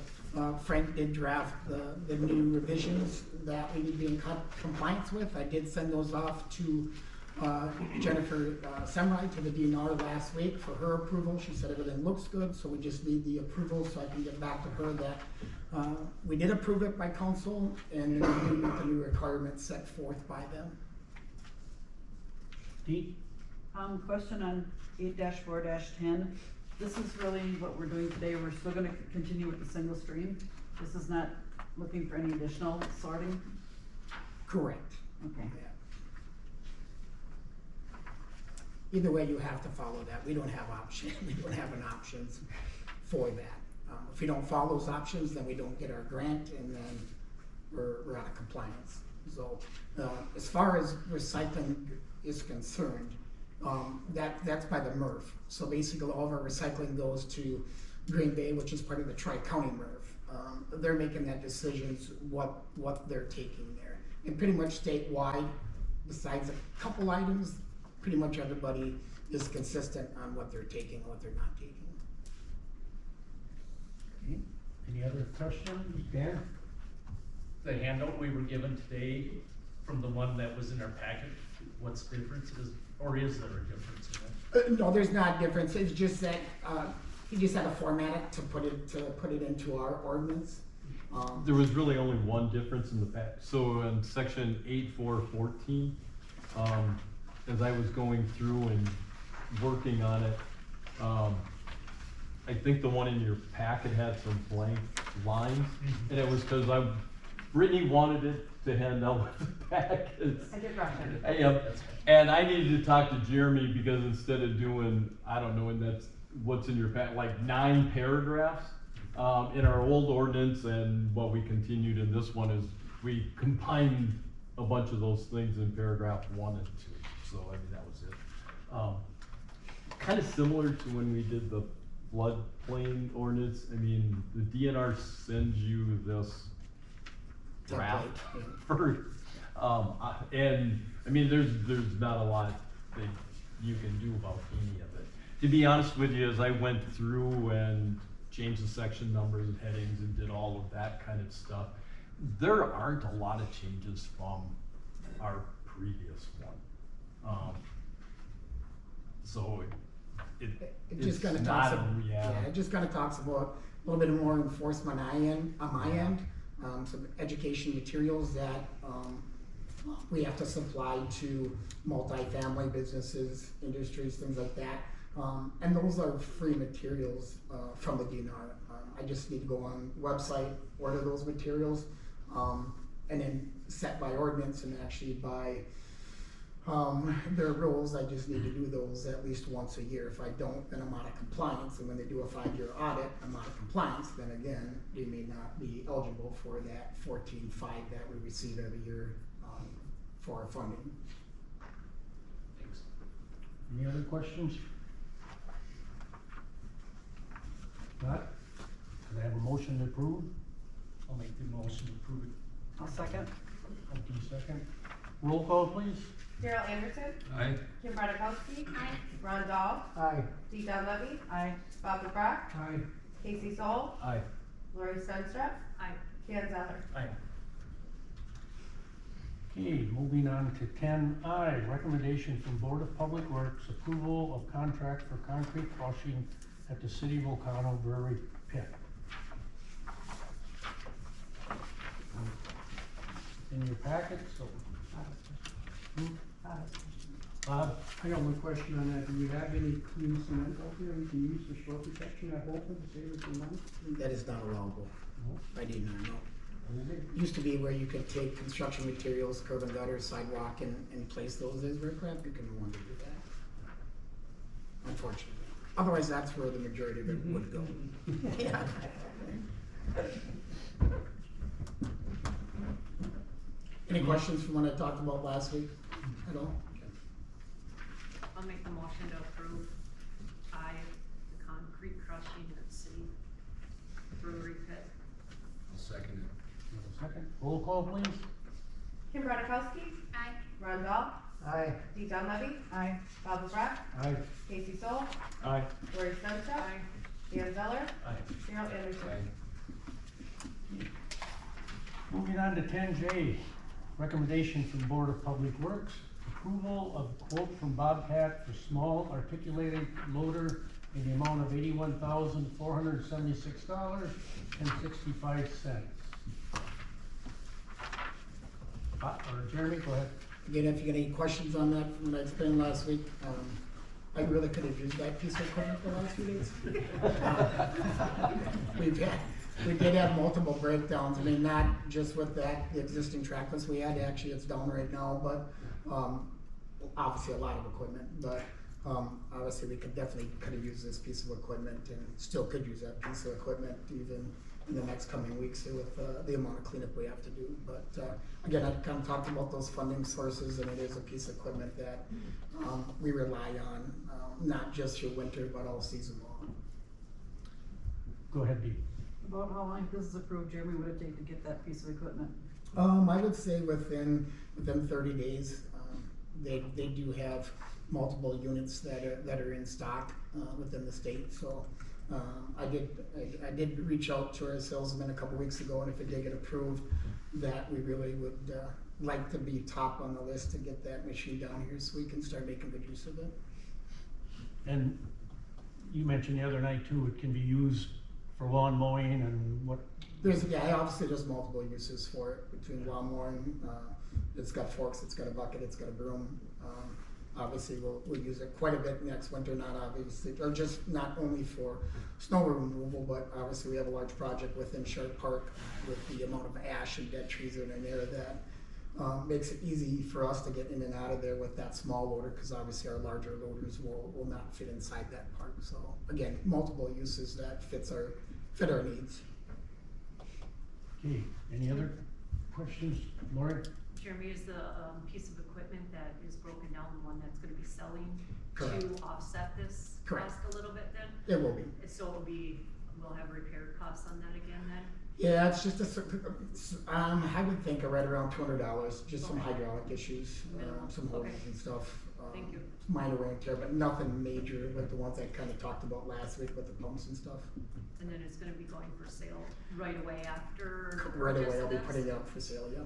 Frank did draft the new revisions that we need to be in compliance with. I did send those off to Jennifer Semrine to the DNR last week for her approval. She said everything looks good, so we just need the approval so I can get back to her that we did approve it by council and agree with the new requirements set forth by them. Dee? Question on 8-4-10. This is really what we're doing today. We're still gonna continue with the single stream. This is not looking for any additional sorting? Correct. Okay. Yeah. Either way, you have to follow that. We don't have options. We don't have an options for that. If we don't follow those options, then we don't get our grant, and then we're out of compliance. So as far as recycling is concerned, that's by the MRF. So basically, all of our recycling goes to Green Bay, which is part of the Tri-County MRF. They're making that decisions what they're taking there, and pretty much statewide, besides a couple items, pretty much everybody is consistent on what they're taking and what they're not taking. Okay. Any other questions? Dan? The handout we were given today from the one that was in our packet, what's the difference is, or is there a difference in it? No, there's not a difference. It's just that he just had to format it to put it into our ordinance. There was really only one difference in the fact. So in section 8.4.14, as I was going through and working on it, I think the one in your packet had some blank lines, and it was cause Brittany wanted it to hand out with the packets. I did rush it. And I needed to talk to Jeremy because instead of doing, I don't know, and that's what's in your pack, like 9 paragraphs, in our old ordinance, and what we continued in this one is we combined a bunch of those things in paragraph 1 and 2. So, I mean, that was it. Kind of similar to when we did the floodplain ordinance. I mean, the DNR sends you this draft first. And I mean, there's not a lot that you can do about any of it. To be honest with you, as I went through and changed the section numbers and headings and did all of that kind of stuff, there aren't a lot of changes from our previous one. So It it's just kind of not talks a about, reality. yeah, it just kind of talks about a little bit more enforcement on my end, some education materials that we have to supply to multifamily businesses, industries, things like that. And those are free materials from the DNR. I just need to go on the website, order those materials, and then set by ordinance and actually by their rules. I just need to do those at least once a year. If I don't, then I'm out of compliance. And when they do a 5-year audit, I'm out of compliance. Then again, we may not be eligible for that 14.5 that we receive every year for our funding. Thanks. Any other questions? Not? Can I have a motion to approve? I'll make the motion to approve it. I'll second. Okay, second. Roll call, please. Daryl Anderson. Aye. Kim Bradakowski. Ron Dahl. Aye. Dee Don Levy. Aye. Bob LeBrock. Aye. Casey Soul. Aye. Lori Stenstrup. Aye. Ken Zeller. Aye. Okay, moving on to 10I, recommendation from Board of Public Works, approval of contract for concrete crushing at the City of Volcano Brewery Pit. In your packet, so. Bob? I got one question on that. Do you have any clean cement out there we can use for shore protection at Bolton to save us some money? That is not allowable. I did not know. Used to be where you could take construction materials, curb and gutter, sidewalk, and place those as riprap. You can no longer do that, unfortunately. Otherwise, that's where the majority of it would go. Yeah. Any questions from what I talked about last week at all? I'll make the motion to approve the concrete crushing at City Brewery Pit. I'll second it. Second. Roll call, please. Kim Bradakowski. Aye. Ron Dahl. Aye. Dee Don Levy. Aye. Bob LeBrock. Aye. Casey Soul. Aye. Lori Stenstrup. Aye. Dan Zeller. Aye. Daryl Anderson. Aye. Moving on to 10J, recommendation from Board of Public Works, approval of quote from Bobcat for small articulated loader in the amount of $81,476.65. Or Jeremy, go ahead. Again, if you got any questions on that from what I explained last week, I really could have used that piece of equipment the last few days. We did have multiple breakdowns. I mean, not just with the existing trackless we had. Actually, it's down right now, but obviously a lot of equipment. But obviously, we could have used this piece of equipment, and still could use that piece of equipment even in the next coming weeks with the amount of cleanup we have to do. But again, I kind of talked about those funding sources, and it is a piece of equipment that we rely on, not just through winter, but all season long. Go ahead, Dee. About how long, if this is approved, Jeremy, would it take to get that piece of equipment? I would say within 30 days. They do have multiple units that are in stock within the state. So I did reach out to our salesman a couple weeks ago, and if it did get approved, that we really would like to be top on the list to get that machine down here so we can start making good use of it. And you mentioned the other night too, it can be used for lawn mowing and what? Obviously there's multiple uses for it between lawn mowing. It's got forks, it's got a bucket, it's got a broom. Obviously, we'll use it quite a bit next winter, not obviously, or just not only for snow removal, but obviously we have a large project within Sharp Park with the amount of ash and dead trees that are in there that makes it easy for us to get in and out of there with that small loader, because obviously our larger loaders will not fit inside that park. So again, multiple uses that fit our needs. Okay, any other questions, Lori? Jeremy, is the piece of equipment that is broken down the one that's gonna be selling Correct. to offset this Correct. cost a little bit then? It will be. So we'll have repair costs on that again then? Yeah, it's just I would think right around $200, just some hydraulic issues, some hoses and stuff. Thank you. Minor wear and tear, but nothing major like the ones I kind of talked about last week with the pumps and stuff. And then it's gonna be going for sale right away after the Right purchase away, I'll of be this? putting it up for sale, yeah.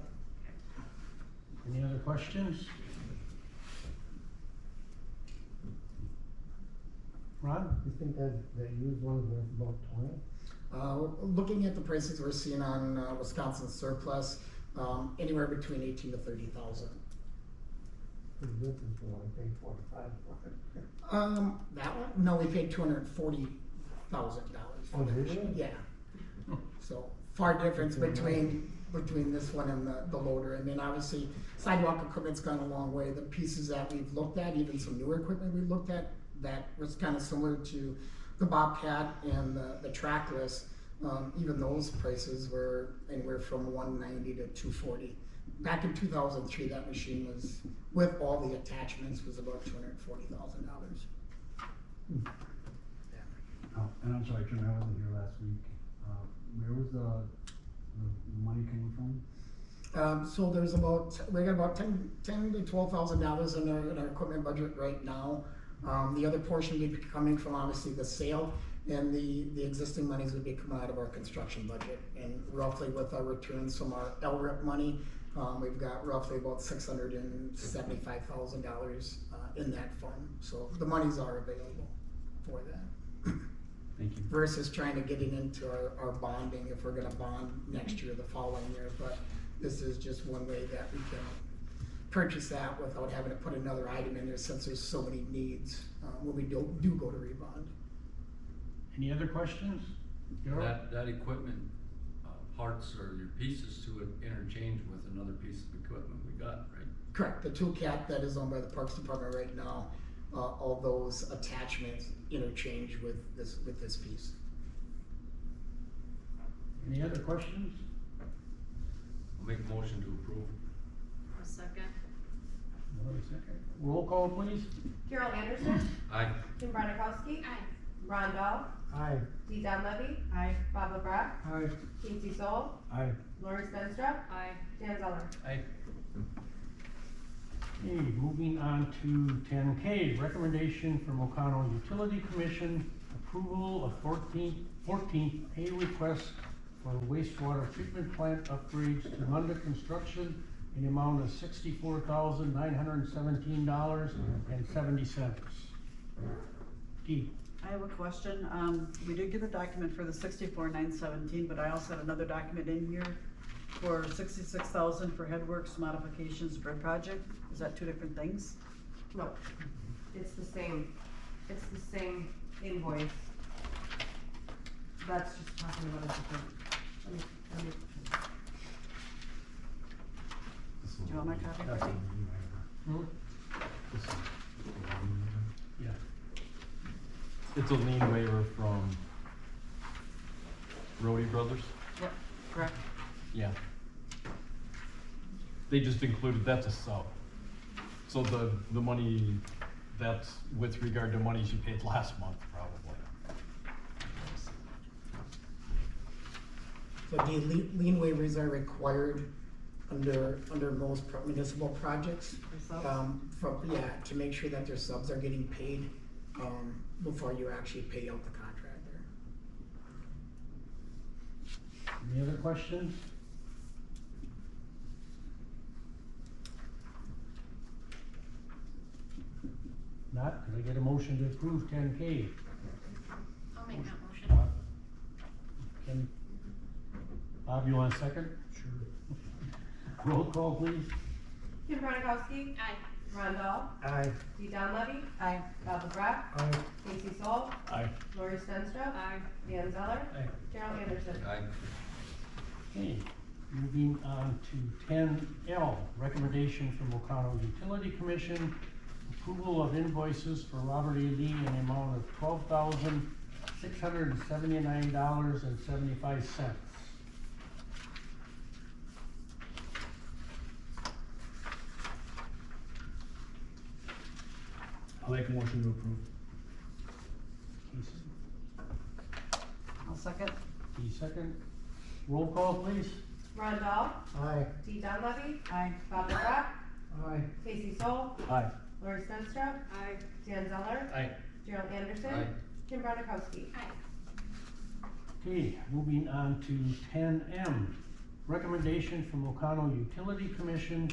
Any other questions? Ron? You think that used one's worth about 20? Looking at the prices we're seeing on Wisconsin surplus, anywhere between 18 to 30,000. This is the one I paid 45 for it. That one? No, we paid $240,000 for Oh, the did you? machine. Yeah. So far difference between this one and the loader. And then obviously sidewalk equipment's gone a long way. The pieces that we've looked at, even some newer equipment we looked at, that was kind of similar to the Bobcat and the Trackless. Even those prices were anywhere from $190 to $240. Back in 2003, that machine was, with all the attachments, was about $240,000. Oh, and I'm sorry, Jim, I wasn't here last week. Where was the money coming from? So there's we got about $10 to $12,000 in our equipment budget right now. The other portion would be coming from obviously the sale, and the existing monies would be coming out of our construction budget. And roughly with our returns from our LRIP money, we've got roughly about $675,000 in that fund. So the monies are available for that. Thank you. Versus trying to get it into our bonding if we're gonna bond next year, the following year. But this is just one way that we can purchase that without having to put another item in there, since there's so many needs when we do go to rebond. Any other questions? Darryl? That equipment, parts or your pieces to it interchange with another piece of equipment we got, right? Correct. The toolcat that is owned by the Parks Department right now, all those attachments interchange with this piece. Any other questions? I'll make a motion to approve. A second. Another second. Roll call, please. Carol Anderson, Aye. Kim Bradikowski, Aye. Ron Dahl, Aye. Dee Donlevy, Aye. Bob LeBrock, Aye. Casey Sol, Aye. Lori Spenstra, Aye. Dan Zeller. Aye. Okay, moving on to 10K, recommendation from O'Connell Utility Commission, approval of 14th pay request for wastewater treatment plant upgrades to under construction in the amount of $64,917.70. Dee? I have a question. We did get a document for the 64,917, but I also had another document in here for 66,000 for headworks modifications grid project. Is that two different things? No, it's the same invoice. That's just talking about a different, let me, Do you want my copy? That's a Ricky? lien waiver. Hmm? This is a lien waiver. Yeah. It's a lien waiver from Rhodey Brothers. Yep, correct. Yeah. They just included, that's a sub. So the money, that's with regard to monies you paid last month, probably. So the lien waivers are required under most municipal projects. To make sure that their subs are getting paid before you actually pay out the contractor. Any other questions? Not, could I get a motion to approve 10K? I'll make that motion. Can, Bob, you want a second? Sure. Roll call, please. Kim Bradikowski, Aye. Ron Dahl. Aye. Dee Donlevy. Aye. Bob McGrath. Aye. Casey Stoll. Aye. Lori Stenstrup. Aye. Dan Zeller. Aye. Gerald Anderson. Aye. Okay, moving on to 10L, recommendation from Ocano Utility Commission, approval of invoices for Robert E. Lee in the amount of $12,679.75. I'll make a motion to approve. I'll second. Second. Roll call, please. Ron Dahl. Aye. Dee Donlevy. Aye. Bob McGrath. Aye. Casey Stoll. Aye. Lori Stenstrup. Aye. Dan Zeller. Aye. Gerald Anderson. Aye. Kim Bradakowski. Okay, moving on to 10M, recommendation from Ocano Utility Commission,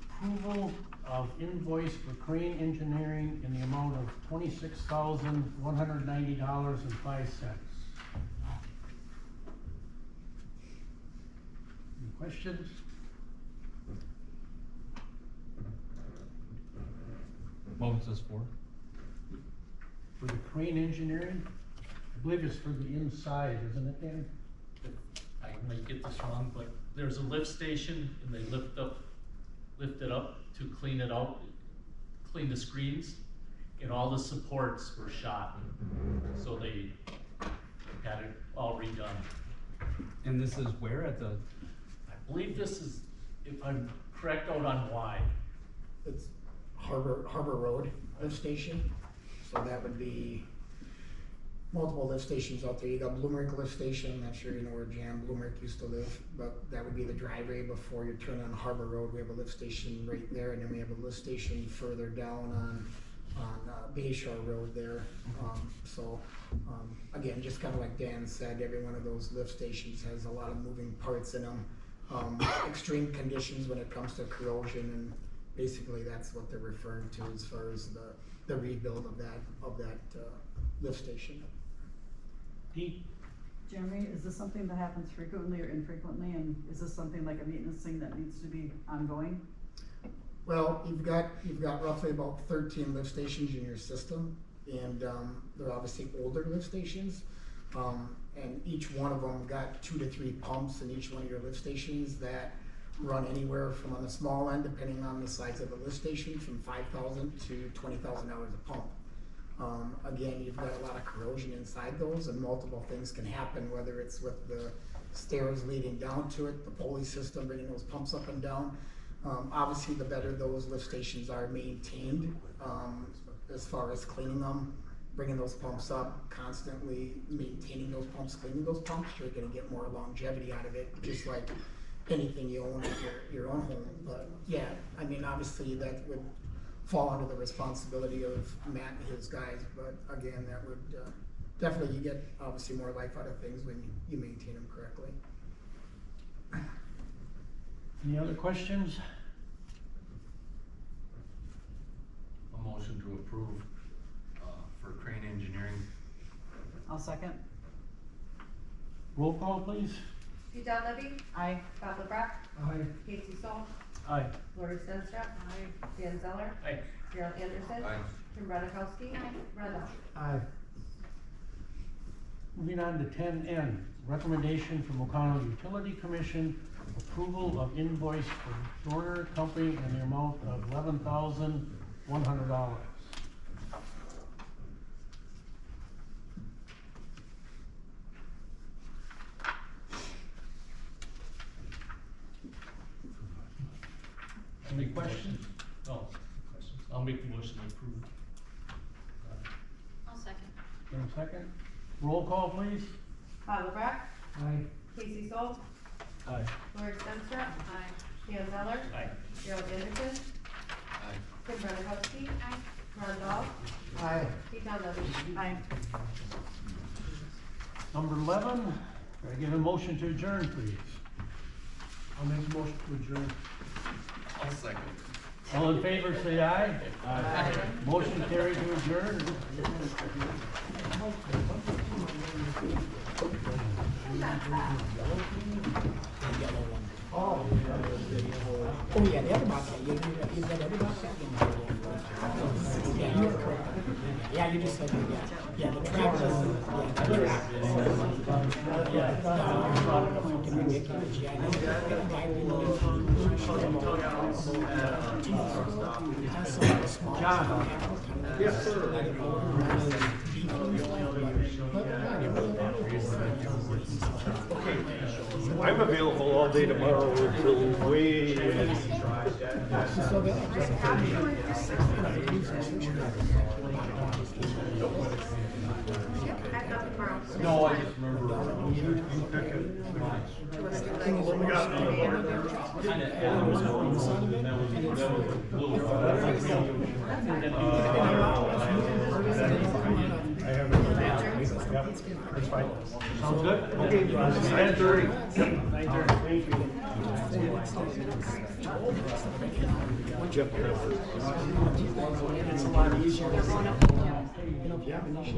approval of invoice for Crane Engineering in the amount of $26,190.05. Any questions? What was this for? For the Crane Engineering, I believe it's for the inside, isn't it, Dan? I might get this wrong, but there's a lift station and they lift it up to clean it out, clean the screens, and all the supports were shot. So they had it all redone. And this is where at the? I believe this is, if I'm correct, out on Y. It's Harbor Road lift station, so that would be multiple lift stations out there. You got Bloomerick lift station, I'm not sure you know where Jan Bloomerick used to live, but that would be the driveway before you turn on Harbor Road. We have a lift station right there, and then we have a lift station further down on Bay Shore Road there. Again, just kind of like Dan said, every one of those lift stations has a lot of moving parts in them. Extreme conditions when it comes to corrosion, and basically that's what they're referring to as far as the rebuild of that lift station. Jeremy, is this something that happens frequently or infrequently, and is this something like a maintenance thing that needs to be ongoing? Well, you've got roughly about 13 lift stations in your system, and they're obviously older lift stations. And each one of them got 2 to 3 pumps in each one of your lift stations that run anywhere from, on the small end, depending on the size of the lift station, from $5,000 to $20,000 a pump. Again, you've got a lot of corrosion inside those, and multiple things can happen, whether it's with the stairs leading down to it, the pulley system bringing those pumps up and down. Obviously, the better those lift stations are maintained, as far as cleaning them, bringing those pumps up, constantly maintaining those pumps, cleaning those pumps, you're gonna get more longevity out of it, just like anything you own at your own home. But yeah, I mean, obviously that would fall under the responsibility of Matt and his guys, but again, that would definitely, you get obviously more life out of things when you maintain them correctly. Any other questions? A motion to approve, for Crane Engineering. I'll second. Roll call, please. Dee Donlevy. Aye. Bob McGrath. Aye. Casey Stoll. Aye. Lori Stenstrup. Aye. Dan Zeller. Aye. Gerald Anderson. Aye. Kim Bradakowski. Ron Dahl. Aye. Moving on to 10N, recommendation from Ocano Utility Commission, approval of invoice for Dorner Company in the amount of $11,100. Any questions? No, questions. I'll make the motion to approve. I'll second. In a second. Roll call, please. Bob McGrath. Aye. Casey Stoll. Aye. Lori Stenstrup. Aye. Dan Zeller. Aye. Gerald Anderson. Aye. Kim Bradakowski. Ron Dahl. Aye. Dee Donlevy. Aye. Number 11, can I get a motion to adjourn, please? I'll make a motion to adjourn. I'll second. All in favor, say aye. Aye. Motion carried to adjourn. The yellow one. Oh. Oh, yeah, the other Bobcat, you read every Bobcat? Yeah, you're correct. Yeah, you just said, yeah, the Traverse, yeah, the Traverse. Fucking ridiculous, yeah, I know. John. Yes, sir. Okay, I'm available all day tomorrow until way. No, I just remember. That's fine. Sounds good? Okay, 9:30. 9:30. Thank you. Jeff. It's a lot easier. You know, if you have an issue.